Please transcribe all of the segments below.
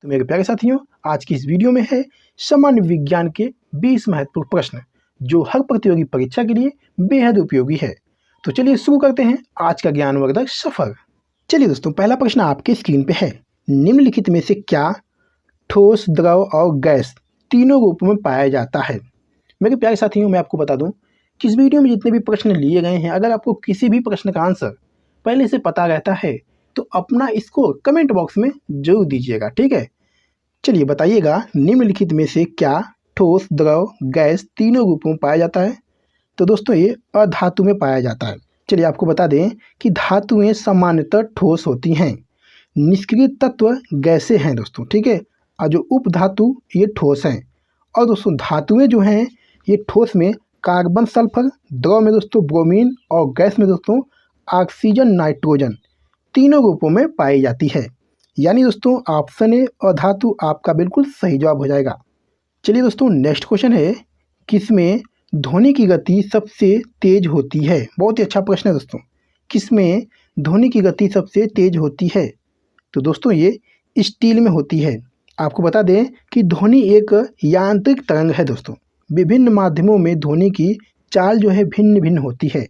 तो मेरे प्यारे साथियों, आज की इस वीडियो में है सामान्य विज्ञान के 20 महत्वपूर्ण प्रश्न जो हर प्रतियोगी परीक्षा के लिए बेहद उपयोगी है। तो चलिए शुरू करते हैं आज का ज्ञानवर्धक सफर। चलिए दोस्तों, पहला प्रश्न आपके स्क्रीन पे है। निम्नलिखित में से क्या ठोस, द्रव और गैस तीनों रूपों में पाया जाता है? मेरे प्यारे साथियों, मैं आपको बता दूं कि इस वीडियो में जितने भी प्रश्न लिए गए हैं, अगर आपको किसी भी प्रश्न का आंसर पहले से पता रहता है तो अपना इसको कमेंट बॉक्स में जरूर दीजिएगा, ठीक है। चलिए बताइएगा, निम्नलिखित में से क्या ठोस, द्रव, गैस तीनों रूपों में पाया जाता है? तो दोस्तों ये अधातु में पाया जाता है। चलिए आपको बता दें कि धातुएं सामान्यतः ठोस होती हैं, निष्क्रिय तत्व गैसें हैं दोस्तों, ठीक है। और जो उपधातु ये ठोस हैं। और दोस्तों धातुएं जो हैं ये ठोस में कार्बन सल्फर, द्रव में दोस्तों ब्रोमीन और गैस में दोस्तों ऑक्सीजन नाइट्रोजन तीनों रूपों में पाई जाती है। यानी दोस्तों ऑप्शन ए अधातु आपका बिल्कुल सही जवाब हो जाएगा। चलिए दोस्तों, नेक्स्ट क्वेश्चन है, किसमें ध्वनि की गति सबसे तेज होती है? बहुत ही अच्छा प्रश्न है दोस्तों। किसमें ध्वनि की गति सबसे तेज होती है? तो दोस्तों ये स्टील में होती है। आपको बता दें कि ध्वनि एक यांत्रिक तरंग है दोस्तों। विभिन्न माध्यमों में ध्वनि की चाल जो है भिन्न भिन्न होती है।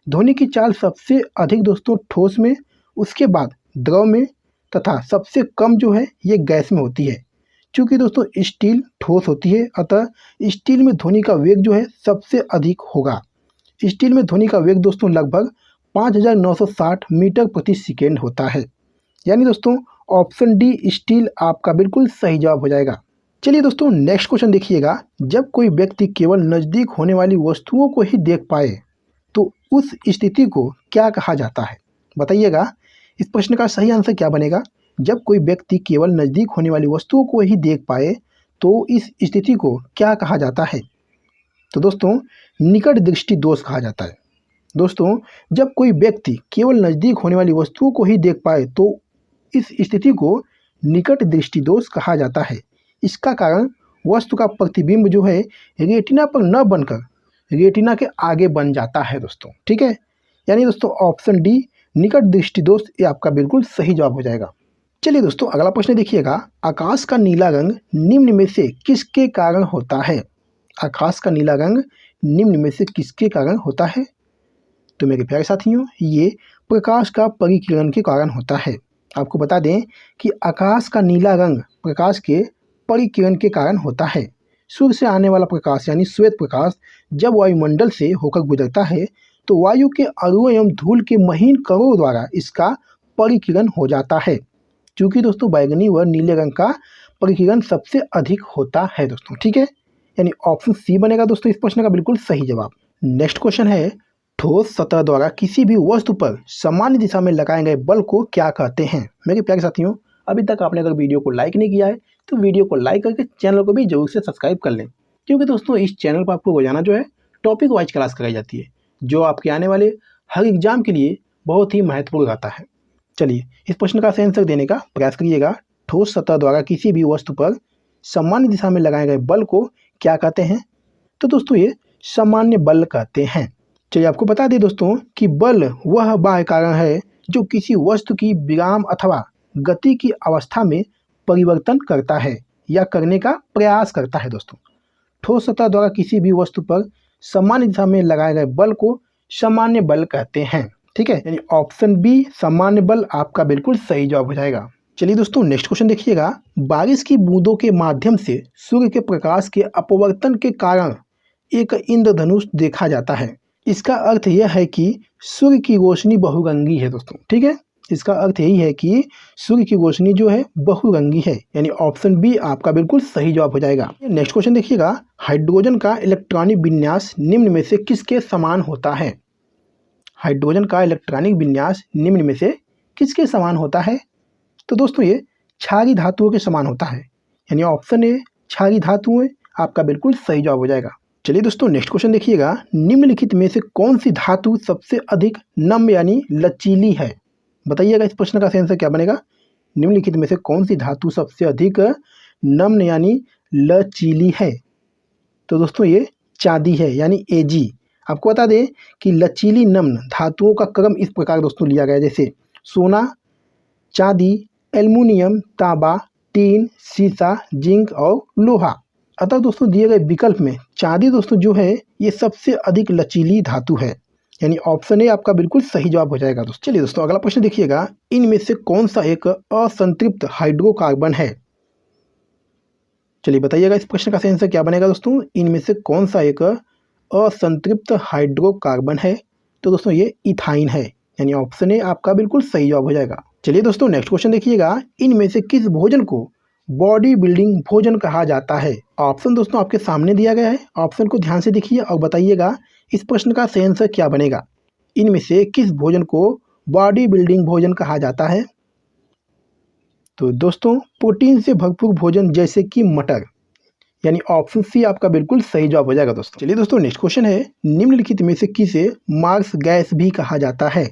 ध्वनि की चाल सबसे अधिक दोस्तों ठोस में, उसके बाद द्रव में तथा सबसे कम जो है ये गैस में होती है। क्योंकि दोस्तों स्टील ठोस होती है, अतः स्टील में ध्वनि का वेग जो है सबसे अधिक होगा। स्टील में ध्वनि का वेग दोस्तों लगभग 5960 मीटर प्रति सेकेंड होता है। यानी दोस्तों ऑप्शन डी स्टील आपका बिल्कुल सही जवाब हो जाएगा। चलिए दोस्तों, नेक्स्ट क्वेश्चन देखिएगा। जब कोई व्यक्ति केवल नज़दीक होने वाली वस्तुओं को ही देख पाए तो उस स्थिति को क्या कहा जाता है? बताइएगा, इस प्रश्न का सही आंसर क्या बनेगा? जब कोई व्यक्ति केवल नज़दीक होने वाली वस्तुओं को ही देख पाए तो इस स्थिति को क्या कहा जाता है? तो दोस्तों निकट दृष्टि दोष कहा जाता है। दोस्तों जब कोई व्यक्ति केवल नज़दीक होने वाली वस्तुओं को ही देख पाए तो इस स्थिति को निकट दृष्टि दोष कहा जाता है। इसका कारण वस्तु का प्रतिबिंब जो है रेटिना पर न बनकर रेटिना के आगे बन जाता है दोस्तों, ठीक है। यानी दोस्तों ऑप्शन डी निकट दृष्टि दोष ये आपका बिल्कुल सही जवाब हो जाएगा। चलिए दोस्तों, अगला प्रश्न देखिएगा। आकाश का नीला रंग निम्न में से किसके कारण होता है? आकाश का नीला रंग निम्न में से किसके कारण होता है? तो मेरे प्यारे साथियों, ये प्रकाश का परिकिरण के कारण होता है। आपको बता दें कि आकाश का नीला रंग प्रकाश के परिकिरण के कारण होता है। सूर्य से आने वाला प्रकाश यानी श्वेत प्रकाश जब वायुमंडल से होकर गुजरता है तो वायु के अणुओं एवं धूल के महीन कणों द्वारा इसका परिकिरण हो जाता है। क्योंकि दोस्तों बैगनी व नीले रंग का परिकिरण सबसे अधिक होता है दोस्तों, ठीक है। यानी ऑप्शन सी बनेगा दोस्तों इस प्रश्न का बिल्कुल सही जवाब। नेक्स्ट क्वेश्चन है, ठोस सतह द्वारा किसी भी वस्तु पर सामान्य दिशा में लगाए गए बल को क्या कहते हैं? मेरे प्यारे साथियों, अभी तक आपने अगर वीडियो को लाइक नहीं किया है तो वीडियो को लाइक करके चैनल को भी जरूर से सब्सक्राइब कर लें। क्योंकि दोस्तों इस चैनल पर आपको रोजाना जो है टॉपिक वाइज क्लास कराई जाती है, जो आपके आने वाले हर एग्जाम के लिए बहुत ही महत्वपूर्ण रहता है। चलिए इस प्रश्न का सही आंसर देने का प्रयास करिएगा। ठोस सतह द्वारा किसी भी वस्तु पर सामान्य दिशा में लगाए गए बल को क्या कहते हैं? तो दोस्तों ये सामान्य बल कहते हैं। चलिए आपको बता दें दोस्तों कि बल वह बाह्य कारण है जो किसी वस्तु की विराम अथवा गति की अवस्था में परिवर्तन करता है या करने का प्रयास करता है दोस्तों। ठोस सतह द्वारा किसी भी वस्तु पर सामान्य दिशा में लगाए गए बल को सामान्य बल कहते हैं, ठीक है। यानी ऑप्शन बी सामान्य बल आपका बिल्कुल सही जवाब हो जाएगा। चलिए दोस्तों, नेक्स्ट क्वेश्चन देखिएगा। बारिश की बूंदों के माध्यम से सूर्य के प्रकाश के अपवर्तन के कारण एक इंद्रधनुष देखा जाता है। इसका अर्थ यह है कि सूर्य की रोशनी बहुरंगी है दोस्तों, ठीक है। इसका अर्थ यही है कि सूर्य की रोशनी जो है बहुरंगी है। यानी ऑप्शन बी आपका बिल्कुल सही जवाब हो जाएगा। नेक्स्ट क्वेश्चन देखिएगा। हाइड्रोजन का इलेक्ट्रॉनिक विन्यास निम्न में से किसके समान होता है? हाइड्रोजन का इलेक्ट्रॉनिक विन्यास निम्न में से किसके समान होता है? तो दोस्तों ये क्षारीय धातुओं के समान होता है। यानी ऑप्शन ए क्षारीय धातुएं आपका बिल्कुल सही जवाब हो जाएगा। चलिए दोस्तों, नेक्स्ट क्वेश्चन देखिएगा। निम्नलिखित में से कौन सी धातु सबसे अधिक नम्य यानी लचीली है? बताइएगा, इस प्रश्न का सही आंसर क्या बनेगा? निम्नलिखित में से कौन सी धातु सबसे अधिक नम्य यानी लचीली है? तो दोस्तों ये चांदी है, यानी Ag। आपको बता दें कि लचीली नम्य धातुओं का क्रम इस प्रकार दोस्तों लिया गया, जैसे सोना, चांदी, एल्युमिनियम, तांबा, टीन, सीसा, जिंक और लोहा। अतः दोस्तों दिए गए विकल्प में चांदी दोस्तों जो है ये सबसे अधिक लचीली धातु है, यानी ऑप्शन ए आपका बिल्कुल सही जवाब हो जाएगा दोस्तों। चलिए दोस्तों अगला प्रश्न देखिएगा, इनमें से कौन सा एक असंतृप्त हाइड्रोकार्बन है? चलिए बताइएगा इस प्रश्न का सही आंसर क्या बनेगा दोस्तों। इनमें से कौन सा एक असंतृप्त हाइड्रोकार्बन है? तो दोस्तों ये इथाइन है, यानी ऑप्शन ए आपका बिल्कुल सही जवाब हो जाएगा। चलिए दोस्तों नेक्स्ट क्वेश्चन देखिएगा, इनमें से किस भोजन को बॉडी बिल्डिंग भोजन कहा जाता है? ऑप्शन दोस्तों आपके सामने दिया गया है, ऑप्शन को ध्यान से देखिए और बताइएगा इस प्रश्न का सही आंसर क्या बनेगा। इनमें से किस भोजन को बॉडी बिल्डिंग भोजन कहा जाता है? तो दोस्तों प्रोटीन से भरपूर भोजन जैसे कि मटर, यानी ऑप्शन सी आपका बिल्कुल सही जवाब हो जाएगा दोस्तों। चलिए दोस्तों नेक्स्ट क्वेश्चन है, निम्नलिखित में से किसे मार्स गैस भी कहा जाता है?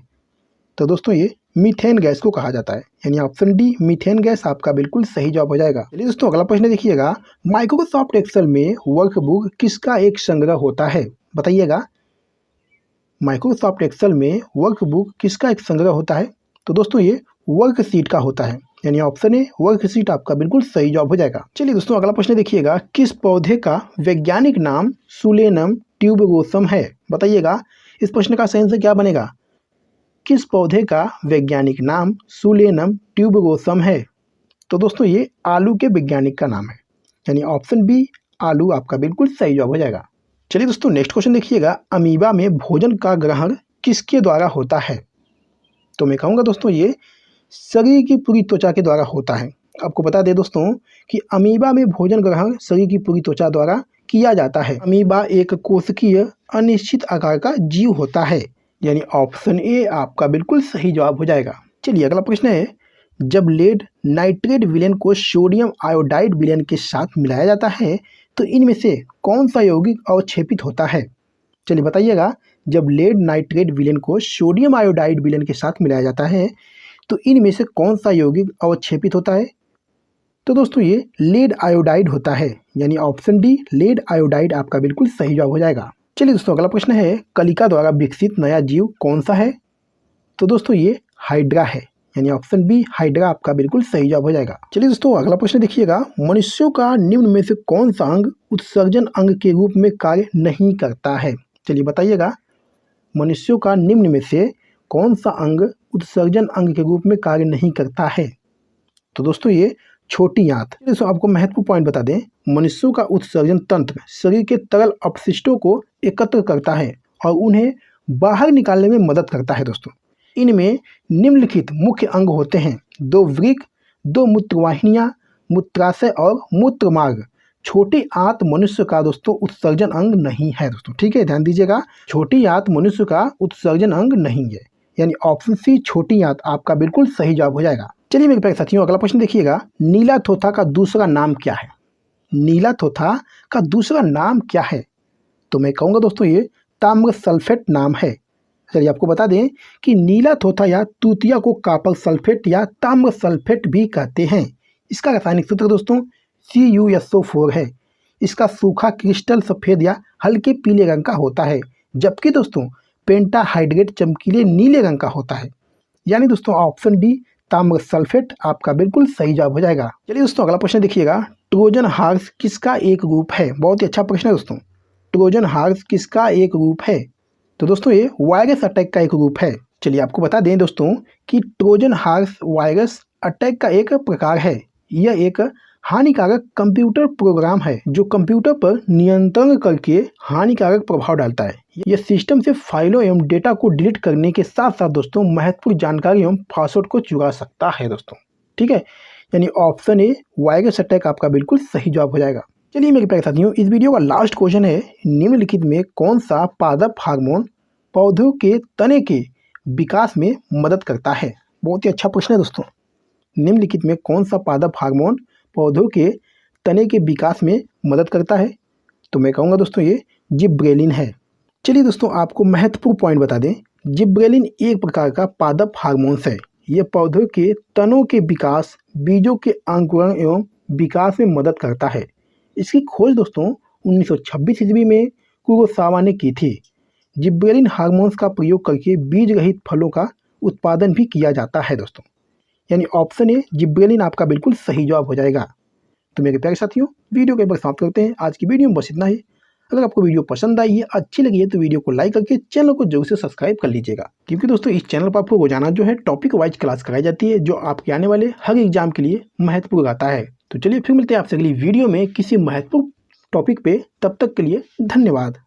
तो दोस्तों ये मीथेन गैस को कहा जाता है, यानी ऑप्शन डी मीथेन गैस आपका बिल्कुल सही जवाब हो जाएगा। चलिए दोस्तों अगला प्रश्न देखिएगा, माइक्रोसॉफ्ट एक्सेल में वर्कबुक किसका एक संग्रह होता है? बताइएगा माइक्रोसॉफ्ट एक्सेल में वर्कबुक किसका एक संग्रह होता है? तो दोस्तों ये वर्कशीट का होता है, यानी ऑप्शन ए वर्कशीट आपका बिल्कुल सही जवाब हो जाएगा। चलिए दोस्तों अगला प्रश्न देखिएगा, किस पौधे का वैज्ञानिक नाम सुलेनम ट्यूबरोसम है? बताइएगा इस प्रश्न का सही आंसर क्या बनेगा। किस पौधे का वैज्ञानिक नाम सुलेनम ट्यूबरोसम है? तो दोस्तों ये आलू के वैज्ञानिक का नाम है, यानी ऑप्शन बी आलू आपका बिल्कुल सही जवाब हो जाएगा। चलिए दोस्तों नेक्स्ट क्वेश्चन देखिएगा, अमीबा में भोजन का ग्रहण किसके द्वारा होता है? तो मैं कहूँगा दोस्तों ये शरीर की पूरी त्वचा के द्वारा होता है। आपको बता दें दोस्तों कि अमीबा में भोजन ग्रहण शरीर की पूरी त्वचा द्वारा किया जाता है। अमीबा एक कोशिकीय अनिश्चित आकार का जीव होता है, यानी ऑप्शन ए आपका बिल्कुल सही जवाब हो जाएगा। चलिए अगला प्रश्न है, जब लेड नाइट्रेट विलेन को सोडियम आयोडाइड विलेन के साथ मिलाया जाता है तो इनमें से कौन सा यौगिक अवक्षेपित होता है? चलिए बताइएगा, जब लेड नाइट्रेट विलेन को सोडियम आयोडाइड विलेन के साथ मिलाया जाता है तो इनमें से कौन सा यौगिक अवक्षेपित होता है? तो दोस्तों ये लेड आयोडाइड होता है, यानी ऑप्शन डी लेड आयोडाइड आपका बिल्कुल सही जवाब हो जाएगा। चलिए दोस्तों अगला प्रश्न है, कलिका द्वारा विकसित नया जीव कौन सा है? तो दोस्तों ये हाइड्रा है, यानी ऑप्शन बी हाइड्रा आपका बिल्कुल सही जवाब हो जाएगा। चलिए दोस्तों अगला प्रश्न देखिएगा, मनुष्यों का निम्न में से कौन सा अंग उत्सर्जन अंग के रूप में कार्य नहीं करता है? चलिए बताइएगा, मनुष्यों का निम्न में से कौन सा अंग उत्सर्जन अंग के रूप में कार्य नहीं करता है? तो दोस्तों ये छोटी आंत। दोस्तों आपको महत्वपूर्ण पॉइंट बता दें, मनुष्यों का उत्सर्जन तंत्र शरीर के तरल अपशिष्टों को एकत्र करता है और उन्हें बाहर निकालने में मदद करता है। दोस्तों इनमें निम्नलिखित मुख्य अंग होते हैं, 2 वृक्क, 2 मूत्रवाहिनियां, मूत्राशय और मूत्रमार्ग। छोटी आंत मनुष्य का दोस्तों उत्सर्जन अंग नहीं है दोस्तों, ठीक है, ध्यान दीजिएगा, छोटी आंत मनुष्य का उत्सर्जन अंग नहीं है, यानी ऑप्शन सी छोटी आंत आपका बिल्कुल सही जवाब हो जाएगा। चलिए मेरे प्यारे साथियों अगला प्रश्न देखिएगा, नीला थोथा का दूसरा नाम क्या है? नीला थोथा का दूसरा नाम क्या है? तो मैं कहूँगा दोस्तों ये ताम्र सल्फेट नाम है। चलिए आपको बता दें कि नीला थोथा या तूतिया को कॉपर सल्फेट या ताम्र सल्फेट भी कहते हैं। इसका रासायनिक सूत्र दोस्तों CuSO4 है। इसका सूखा क्रिस्टल सफ़ेद या हल्के पीले रंग का होता है, जबकि दोस्तों पेंटाहाइड्रेट चमकीले नीले रंग का होता है, यानी दोस्तों ऑप्शन डी ताम्र सल्फेट आपका बिल्कुल सही जवाब हो जाएगा। चलिए दोस्तों अगला प्रश्न देखिएगा, ट्रोजन हॉर्स किसका एक रूप है? बहुत ही अच्छा प्रश्न है दोस्तों, ट्रोजन हॉर्स किसका एक रूप है? तो दोस्तों ये वायरस अटैक का एक रूप है। चलिए आपको बता दें दोस्तों कि ट्रोजन हॉर्स वायरस अटैक का एक प्रकार है। यह एक हानिकारक कंप्यूटर प्रोग्राम है जो कंप्यूटर पर नियंत्रण करके हानिकारक प्रभाव डालता है। यह सिस्टम से फाइलों एवं डेटा को डिलीट करने के साथ साथ दोस्तों महत्वपूर्ण जानकारी एवं पासवर्ड को चुरा सकता है दोस्तों, ठीक है, यानी ऑप्शन ए वायरस अटैक आपका बिल्कुल सही जवाब हो जाएगा। चलिए मेरे प्यारे साथियों इस वीडियो का लास्ट क्वेश्चन है, निम्नलिखित में कौन सा पादप हार्मोन पौधों के तने के विकास में मदद करता है? बहुत ही अच्छा प्रश्न है दोस्तों, निम्नलिखित में कौन सा पादप हार्मोन पौधों के तने के विकास में मदद करता है? तो मैं कहूँगा दोस्तों ये जिब्रेलिन है। चलिए दोस्तों आपको महत्वपूर्ण पॉइंट बता दें, जिब्रेलिन एक प्रकार का पादप हार्मोन्स है। यह पौधों के तनों के विकास, बीजों के अंकुरण एवं विकास में मदद करता है। इसकी खोज दोस्तों 1926 ईस्वी में कुरोसावा ने की थी। जिब्रेलिन हार्मोन्स का प्रयोग करके बीज रहित फलों का उत्पादन भी किया जाता है दोस्तों। यानी ऑप्शन ए जिब्रेलिन आपका बिल्कुल सही जवाब हो जाएगा। तो मेरे प्यारे साथियों, वीडियो को एक बार समाप्त करते हैं। आज की वीडियो में बस इतना ही। अगर आपको वीडियो पसंद आई है, अच्छी लगी है, तो वीडियो को लाइक करके चैनल को जरूर से सब्सक्राइब कर लीजिएगा, क्योंकि दोस्तों इस चैनल पर आपको रोजाना जो है टॉपिक वाइज क्लास कराई जाती है, जो आपके आने वाले हर एग्जाम के लिए महत्वपूर्ण रहता है। तो चलिए फिर मिलते हैं आपसे अगली वीडियो में किसी महत्वपूर्ण टॉपिक पे। तब तक के लिए धन्यवाद।